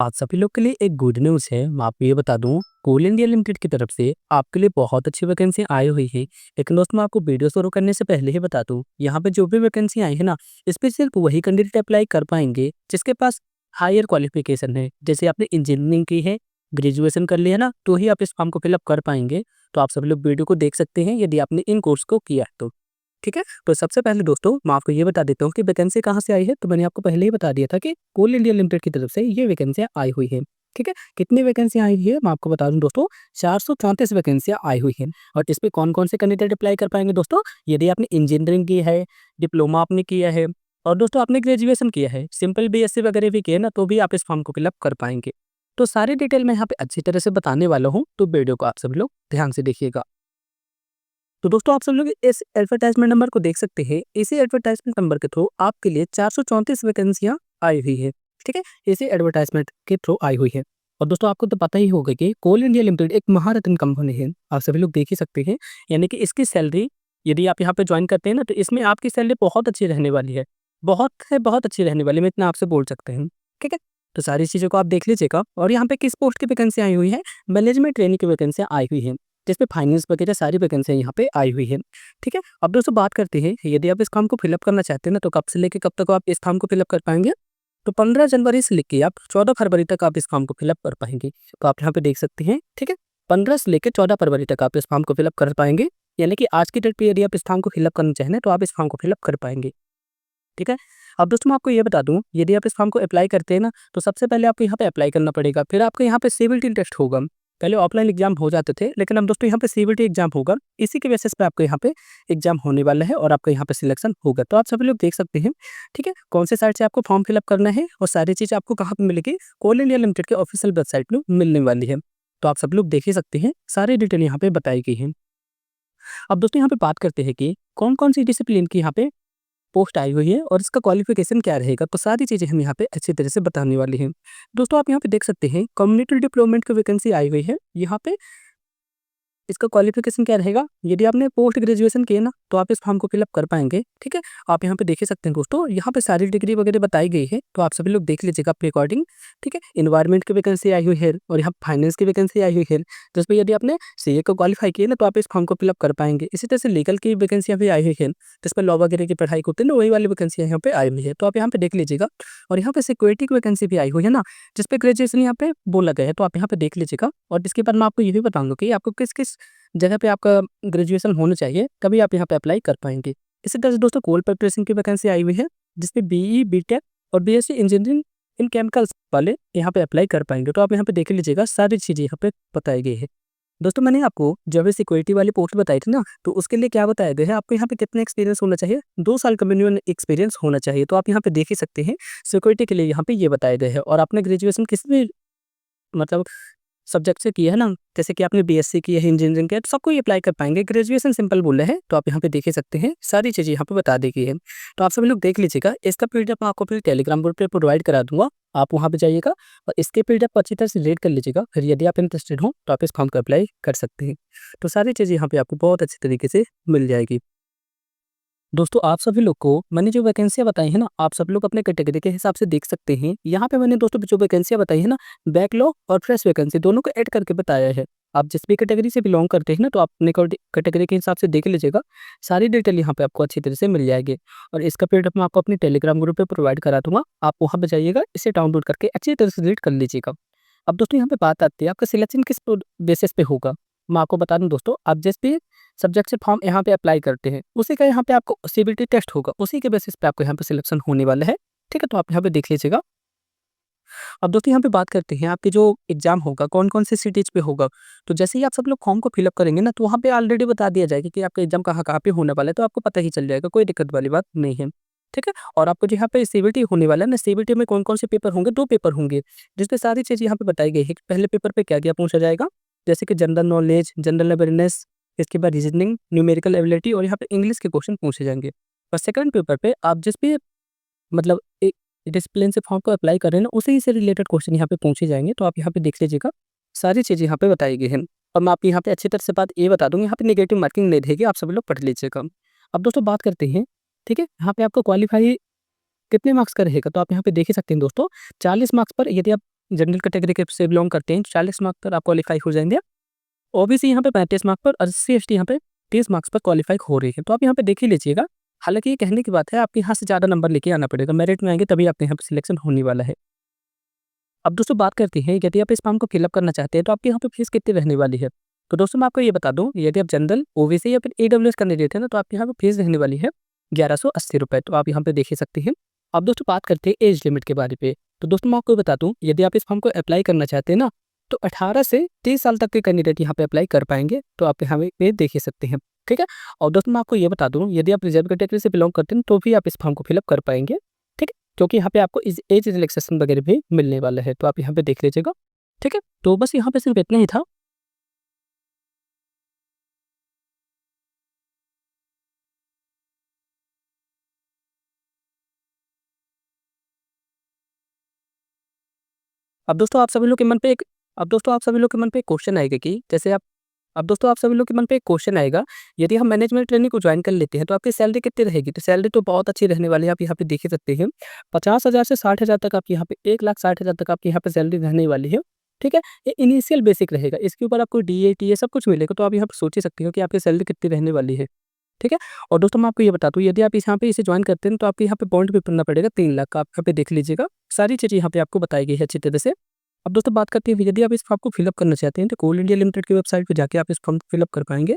आज सभी लोग के लिए एक गुड न्यूज़ है। मैं आपको ये बता दूँ, कोल इंडिया लिमिटेड की तरफ से आपके लिए बहुत अच्छी वैकेंसी आई हुई है। लेकिन दोस्तों, मैं आपको वीडियो शुरू करने से पहले ही बता दूँ, यहाँ पे जो भी वैकेंसी आई है ना, इस पे सिर्फ वही कैंडिडेट अप्लाई कर पाएंगे जिसके पास हायर क्वालिफिकेशन है। जैसे आपने इंजीनियरिंग की है, ग्रेजुएशन कर लिया ना, तो ही आप इस फॉर्म को फिलअप कर पाएंगे। तो आप सभी लोग वीडियो को देख सकते हैं यदि आपने इन कोर्स को किया है तो। ठीक है? तो सबसे पहले दोस्तों, मैं आपको ये बता देता हूँ कि वैकेंसी कहाँ से आई है। तो मैंने आपको पहले ही बता दिया था कि कोल इंडिया लिमिटेड की तरफ से ये वैकेंसियाँ आई हुई हैं। ठीक है? कितनी वैकेंसी आई हुई है मैं आपको बता दूँ दोस्तों, 434 वैकेंसियाँ आई हुई हैं। और इस पे कौन-कौन से कैंडिडेट अप्लाई कर पाएँगे दोस्तों? यदि आपने इंजीनियरिंग की है, डिप्लोमा आपने किया है और दोस्तों आपने ग्रेजुएशन किया है, सिंपल बीएससी वगैरह भी किया है ना, तो भी आप इस फॉर्म को फिलअप कर पाएँगे। तो सारी डिटेल मैं यहाँ पे अच्छी तरह से बताने वाला हूँ, तो वीडियो को आप सभी लोग ध्यान से देखिएगा। तो दोस्तों, आप सब लोग इस एडवर्टाइजमेंट नंबर को देख सकते हैं। इसी एडवर्टाइजमेंट नंबर के थ्रू आपके लिए 434 वैकेंसियाँ आई हुई है। ठीक है? इसी एडवर्टाइजमेंट के थ्रू आई हुई है। और दोस्तों, आपको तो पता ही होगा कि कोल इंडिया लिमिटेड एक महारत्न कंपनी है। आप सभी लोग देख ही सकते हैं। यानी कि इसकी सैलरी, यदि आप यहाँ पे ज्वाइन करते हैं ना, तो इसमें आपकी सैलरी बहुत अच्छी रहने वाली है। बहुत है, बहुत अच्छी रहने वाली है, मैं इतना आपसे बोल सकते हैं। ठीक है? तो सारी चीज़ों को आप देख लीजिएगा। और यहाँ पे किस पोस्ट की वैकेंसी आई हुई है? मैनेजमेंट ट्रेनिंग की वैकेंसियाँ आई हुई हैं। जिसपे फाइनेंस वगैरह सारी वैकेंसियाँ यहाँ पे आई हुई है। ठीक है? अब दोस्तों, बात करते हैं, यदि आप इस फॉर्म को फिलअप करना चाहते हैं ना, तो कब से लेके कब तक आप इस फॉर्म को फिलअप कर पाएँगे? तो 15 जनवरी से लेके आप 14 फरवरी तक आप इस फॉर्म को फिलअप कर पाएँगे। तो आप यहाँ पे देख सकते हैं, ठीक है? 15 से लेके 14 फरवरी तक आप इस फॉर्म को फिलअप कर पाएँगे। यानी कि आज की डेट पे यदि आप इस फॉर्म को फिलअप करना चाहें ना, तो आप इस फॉर्म को फिलअप कर पाएँगे। ठीक है? अब दोस्तों, मैं आपको ये बता दूँ, यदि आप इस फॉर्म को अप्लाई करते हैं ना, तो सबसे पहले आपको यहाँ पे अप्लाई करना पड़ेगा। फिर आपको यहाँ पे सीबीटी टेस्ट होगा। पहले ऑफलाइन एग्जाम हो जाते थे, लेकिन अब दोस्तों यहाँ पे सीबीटी एग्जाम होगा। इसी के बेसिस पे आपको यहाँ पे एग्जाम होने वाला है और आपका यहाँ पे सिलेक्शन होगा। तो आप सभी लोग देख सकते हैं, ठीक है? कौन से साइट से आपको फॉर्म फिलअप करना है और सारी चीज़ आपको कहाँ पे मिलेगी? कोल इंडिया लिमिटेड के ऑफिशियल वेबसाइट में मिलने वाली है। तो आप सब लोग देख ही सकते हैं, सारी डिटेल यहाँ पे बताई गई है। अब दोस्तों, यहाँ पे बात करते हैं कि कौन-कौन सी डिसिप्लिन की यहाँ पे पोस्ट आई हुई है और इसका क्वालिफिकेशन क्या रहेगा, तो सारी चीज़ें हम यहाँ पे अच्छी तरह से बताने वाले हैं। दोस्तों, आप यहाँ पे देख सकते हैं, कम्युनिटी डेवलपमेंट की वैकेंसी आई हुई है। यहाँ पे इसका क्वालिफिकेशन क्या रहेगा? यदि आपने पोस्ट ग्रेजुएशन किया ना, तो आप इस फॉर्म को फिलअप कर पाएँगे। ठीक है? आप यहाँ पे देख ही सकते हैं दोस्तों, यहाँ पे सारी डिग्री वगैरह बताई गई है, तो आप सभी लोग देख लीजिएगा अपने अकॉर्डिंग। ठीक है? एनवायरनमेंट की वैकेंसी आई हुई है और यहाँ फाइनेंस की वैकेंसी आई हुई है, जिसमें यदि आपने सीए को क्वालीफाई किया ना, तो आप इस फॉर्म को फिलअप कर पाएँगे। इसी तरह से लीगल की वैकेंसियाँ भी आई हुई है, जिसमें लॉ वगैरह की पढ़ाई होती है ना, वही वाली वैकेंसियाँ यहाँ पे आई हुई है। तो आप यहाँ पे देख लीजिएगा। और यहाँ पे सिक्योरिटी की वैकेंसी भी आई हुई है ना, जिस पे ग्रेजुएशन यहाँ पे बोला गया है, तो आप यहाँ पे देख लीजिएगा। और इसके बाद मैं आपको ये भी बताऊँगा कि आपको किस-किस जगह पे आपका ग्रेजुएशन होना चाहिए, तभी आप यहाँ पे अप्लाई कर पाएँगे। इसी तरह से दोस्तों, कोल प्रिपरेशन की वैकेंसी आई हुई है, जिसपे बीई, बीटेक और बीएससी इंजीनियरिंग इन केमिकल्स वाले यहाँ पे अप्लाई कर पाएँगे। तो आप यहाँ पे देख लीजिएगा, सारी चीज़ें यहाँ पे बताई गई है। दोस्तों, मैंने आपको जब ये सिक्योरिटी वाली पोस्ट बताई थी ना, तो उसके लिए क्या बताया गया है, आपको यहाँ पे कितना एक्सपीरियंस होना चाहिए? 2 साल का मिनिमम एक्सपीरियंस होना चाहिए। तो आप यहाँ पे देख ही सकते हैं, सिक्योरिटी के लिए यहाँ पे ये बताया गया है। और आपने ग्रेजुएशन किस भी मतलब सब्जेक्ट से किया है ना, जैसे कि आपने बीएससी की है, इंजीनियरिंग किया है, तो सबको ये अप्लाई कर पाएँगे। ग्रेजुएशन सिंपल बोला है, तो आप यहाँ पे देख ही सकते हैं, सारी चीज़ें यहाँ पे बता दी गई है। तो आप सभी लोग देख लीजिएगा, इसका पीडीएफ मैं आपको फिर टेलीग्राम ग्रुप पे प्रोवाइड करा दूँगा। आप वहाँ पे जाइएगा और इसके पीडीएफ को अच्छी तरह से रीड कर लीजिएगा। फिर यदि आप इंटरेस्टेड हो, तो आप इस फॉर्म को अप्लाई कर सकते हैं। तो सारी चीज़ें यहाँ पे आपको बहुत अच्छे तरीके से मिल जाएगी। दोस्तों, आप सभी लोग को मैंने जो वैकेंसियाँ बताई हैं ना, आप सब लोग अपने कैटेगरी के हिसाब से देख सकते हैं। यहाँ पे मैंने दोस्तों जो वैकेंसियाँ बताई हैं ना, बैकलॉग और फ्रेश वैकेंसी दोनों को ऐड करके बताया है। आप जिस भी कैटेगरी से बिलॉन्ग करते हैं ना, तो आप अपने कैटेगरी के हिसाब से देख लीजिएगा। सारी डिटेल यहाँ पे आपको अच्छी तरह से मिल जाएगी। और इसका पीडीएफ मैं आपको अपनी टेलीग्राम ग्रुप पे प्रोवाइड करा दूँगा। आप वहाँ पे जाइएगा, इसे डाउनलोड करके अच्छी तरह से रीड कर लीजिएगा। अब दोस्तों, यहाँ पे बात आती है, आपका सिलेक्शन किस बेसिस पे होगा? मैं आपको बता दूँ दोस्तों, आप जिस भी सब्जेक्ट से फॉर्म यहाँ पे अप्लाई करते हैं, उसी का यहाँ पे आपको सीबीटी टेस्ट होगा, उसी के बेसिस पे आपको यहाँ पे सिलेक्शन होने वाला है। ठीक है? तो आप यहाँ पे देख लीजिएगा। अब दोस्तों, यहाँ पे बात करते हैं, आपके जो एग्जाम होगा कौन-कौन से सिटीज़ पे होगा। तो जैसे ही आप सब लोग फॉर्म को फिलअप करेंगे ना, तो वहाँ पे ऑलरेडी बता दिया जाएगा कि आपका एग्जाम कहाँ-कहाँ पे होने वाला है, तो आपको पता ही चल जाएगा, कोई दिक्कत वाली बात नहीं है। ठीक है? और आपको जो यहाँ पे सीबीटी होने वाला है ना, सीबीटी में कौन-कौन से पेपर होंगे, 2 पेपर होंगे, जिसपे सारी चीज़ यहाँ पे बताई गई है कि पहले पेपर पे क्या-क्या पूछा जाएगा, जैसे कि जनरल नॉलेज, जनरल अवेयरनेस, इसके बाद रीजनिंग, न्यूमेरिकल एबिलिटी और यहाँ पे इंग्लिश के क्वेश्चन पूछे जाएँगे। और सेकंड पेपर पे आप जिस भी मतलब एक डिसिप्लिन से फॉर्म को अप्लाई कर रहे हैं ना, उसी से रिलेटेड क्वेश्चन यहाँ पे पूछे जाएँगे, तो आप यहाँ पे देख लीजिएगा। सारी चीज़ें यहाँ पे बताई गई हैं। और मैं आपको यहाँ पे अच्छी तरह से बात ये बता दूँगा, यहाँ पे नेगेटिव मार्किंग नहीं रहेगी, आप सभी लोग पढ़ लीजिएगा। अब दोस्तों, बात करते हैं, ठीक है? यहाँ पे आपको क्वालीफाई कितने मार्क्स का रहेगा, तो आप यहाँ पे देख ही सकते हैं दोस्तों, 40 मार्क्स पर यदि आप जनरल कैटेगरी के से बिलोंग करते हैं 40 मार्क्स पर आप क्वालिफाई हो जाएंगे। ओबीसी यहाँ पे 35 मार्क्स पर और SC/ST यहाँ पे 30 मार्क्स पर क्वालिफाई हो रही है। तो आप यहाँ पे देख ही लीजिएगा। हालांकि ये कहने की बात है, आपके यहाँ से ज़्यादा नंबर लेके आना पड़ेगा, मेरिट में आएंगे तभी आपके यहाँ पे सिलेक्शन होने वाला है। अब दोस्तों बात करते हैं, यदि आप इस फॉर्म को फिलअप करना चाहते हैं तो आपके यहाँ पे फीस कितनी रहने वाली है। तो दोस्तों मैं आपको ये बता दूं, यदि आप जनरल, ओबीसी या फिर EWS कैंडिडेट है ना, तो आपके यहाँ पे फीस रहने वाली है 1180 रुपये। तो आप यहाँ पे देख ही सकते हैं। अब दोस्तों बात करते हैं एज लिमिट के बारे पे। तो दोस्तों मैं आपको बता दूं, यदि आप इस फॉर्म को अप्लाई करना चाहते हैं ना, तो 18 से 30 साल तक के कैंडिडेट यहाँ पे अप्लाई कर पाएंगे। तो आप यहाँ पे देख ही सकते हैं। ठीक है। और दोस्तों मैं आपको ये बता दूं, यदि आप रिजर्व कैटेगरी से बिलोंग करते हैं तो भी आप इस फॉर्म को फिलअप कर पाएंगे। ठीक है। क्योंकि यहाँ पे आपको इस एज रिलैक्सेशन वगैरह भी मिलने वाला है। तो आप यहाँ पे देख लीजिएगा। ठीक है। तो बस यहाँ पे सिर्फ इतना ही था। अब दोस्तों आप सभी लोग के मन पे एक अब दोस्तों आप सभी लोग के मन पे एक क्वेश्चन आएगा कि जैसे आप अब दोस्तों आप सभी लोग के मन पे एक क्वेश्चन आएगा, यदि हम मैनेजमेंट ट्रेनिंग को ज्वाइन कर लेते हैं तो आपकी सैलरी कितनी रहेगी। तो सैलरी तो बहुत अच्छी रहने वाली है, आप यहाँ पे देख ही सकते हैं। 50,000 से 60,000 तक आपकी यहाँ पे 1,60,000 तक आपकी यहाँ पे सैलरी रहने वाली है। ठीक है। ये इनिशियल बेसिक रहेगा, इसके ऊपर आपको DA TA सब कुछ मिलेगा। तो आप यहाँ पे सोच ही सकते हो कि आपकी सैलरी कितनी रहने वाली है। ठीक है। और दोस्तों मैं आपको ये बता दूँ, यदि आप यहाँ पे इसे ज्वाइन करते हैं तो आपके यहाँ पे बॉन्ड भी भरना पड़ेगा 3 लाख का। आप यहाँ पे देख लीजिएगा, सारी चीज़ें यहाँ पे आपको बताई गई है अच्छी तरह से। अब दोस्तों बात करते हैं, यदि आप इस फॉर्म को फिलअप करना चाहते हैं तो कोल इंडिया लिमिटेड की वेबसाइट पे जाके आप इस फॉर्म को फिलअप कर पाएंगे।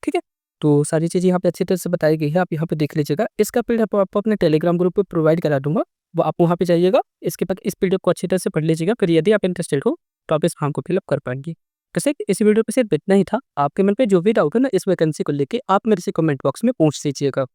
ठीक है। तो सारी चीज़ें यहाँ पे अच्छी तरह से बताई गई है, आप यहाँ पे देख लीजिएगा। इसका पीडीएफ आपको अपने टेलीग्राम ग्रुप पे प्रोवाइड करा दूंगा, वो आप वहाँ पे जाइएगा। इसके बाद इस पीडीएफ को अच्छी तरह से पढ़ लीजिएगा, फिर यदि आप इंटरेस्टेड हो तो आप इस फॉर्म को फिलअप कर पाएंगे। वैसे इस वीडियो पे सिर्फ इतना ही था। आपके मन पे जो भी डाउट है ना इस वैकेंसी को लेके, आप मेरे से कमेंट बॉक्स में पूछ लीजिएगा।